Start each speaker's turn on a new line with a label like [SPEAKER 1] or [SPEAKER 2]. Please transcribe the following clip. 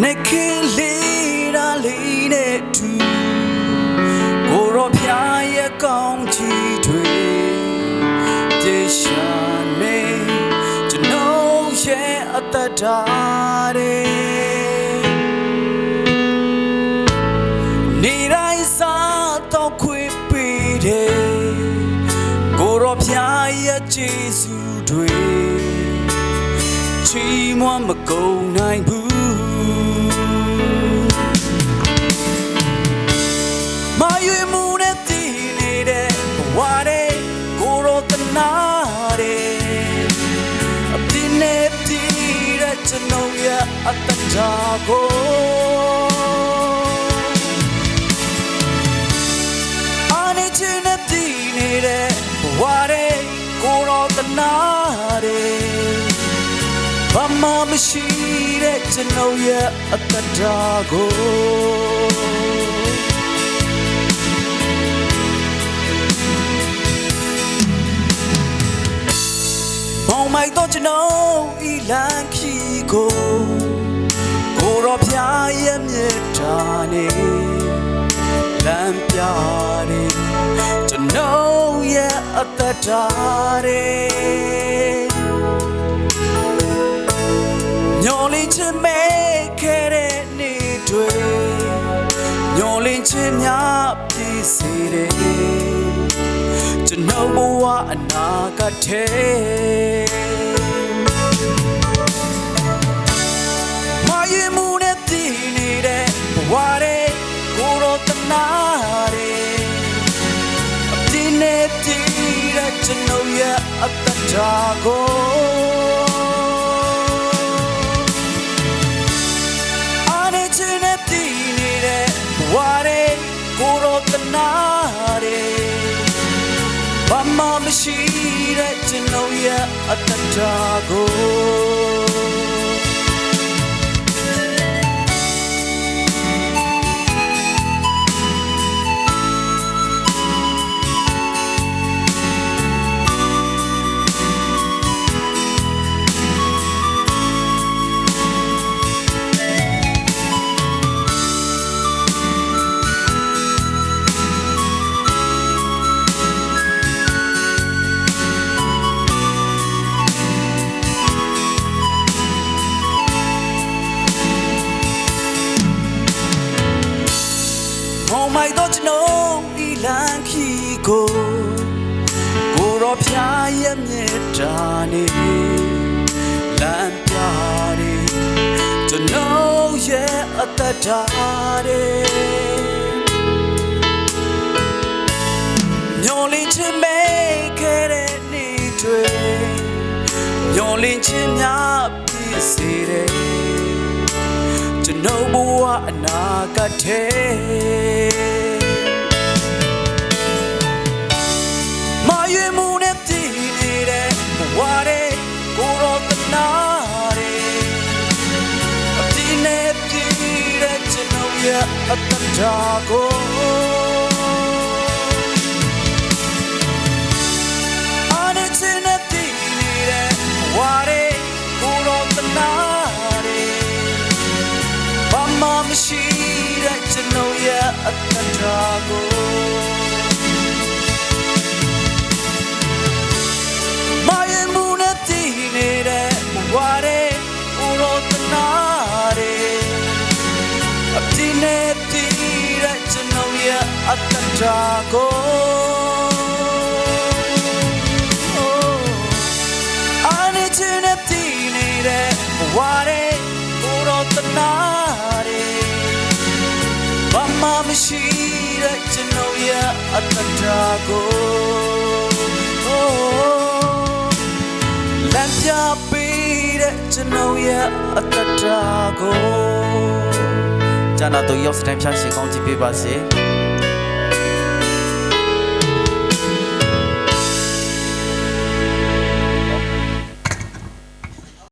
[SPEAKER 1] နေ့ခင်းလေးတာလေးနဲ့တူကိုရောဖျားရဲ့ကောင်းချီတွေပြေရှာနေကျွန်တော်ရဲ့အသက်တာတွေနေတိုင်းစားတော့ခွေပေးတယ်ကိုရောဖျားရဲ့ကျေးဇူးတွေချီးမွမ်းမကုန်နိုင်ဘူးမာရွေမှုနဲ့တည်နေတဲ့ဘဝတဲ့ကိုရောတနာတဲ့အပြင်းနဲ့တည်တဲ့ကျွန်တော်ရဲ့အတ္တကိုအနေချင်းနဲ့တည်နေတဲ့ဘဝတဲ့ကိုရောတနာဘာမှမရှိတဲ့ကျွန်တော်ရဲ့အတ္တကိုမောင်မိုက်တော့ကျွန်တော်ဤလန်ခီကိုရောဖျားရဲ့မြေတာနေလမ်းပြနေကျွန်တော်ရဲ့အတ္တတွေညော်လင်းချင်မဲ့ခဲ့တဲ့နေ့တွေညော်လင်းချင်များပြည့်စေတယ်ကျွန်တော်ဘဝအနာဂတ်ထဲမာယမှုနဲ့တည်နေတဲ့ဘဝတွေကိုရောတနာအပြင်းနဲ့တည်တဲ့ကျွန်တော်ရဲ့အတ္တကိုဝါရဲကိုရောတနာဘာမှမရှိတဲ့ကျွန်တော်ရဲ့အတ္တကိုမိုက်တော့ကျွန်တော်ဤလန်ခီကိုရောဖျားရဲ့မြေတာနေလမ်းပြနေကျွန်တော်ရဲ့အတ္တတွေညော်လင်းချင်မဲ့ခဲ့တဲ့နေ့တွေညော်လင်းချင်များပြည့်စေတယ်ကျွန်တော်ဘဝအနာဂတ်ထဲမာရွေမှုနဲ့တည်နေတဲ့ဘဝတွေကိုရောတနာအပြင်းနဲ့တည်တဲ့ကျွန်တော်ရဲ့အတ္တကိုအနေချင်းနဲ့တည်နေတဲ့ဘဝတွေကိုရောတနာမရှိတဲ့ကျွန်တော်ရဲ့အတ္တကိုမာယမှုနဲ့တည်နေတဲ့ဘဝတွေကိုရောတနာအပြင်းနဲ့တည်တဲ့ကျွန်တော်ရဲ့အတ္တကိုအနေချင်းနဲ့တည်နေတဲ့ဘဝတွေကိုရောတနာဘာမှမရှိတဲ့ကျွန်တော်ရဲ့အတ္တကိုလမ်းပြပေးတဲ့ကျွန်တော်ရဲ့အတ္တကိုကျွန်တော်တို့ရောက်စတိုင်းဖြတ်ရှိကောင်းကြည့်ပေးပါစေ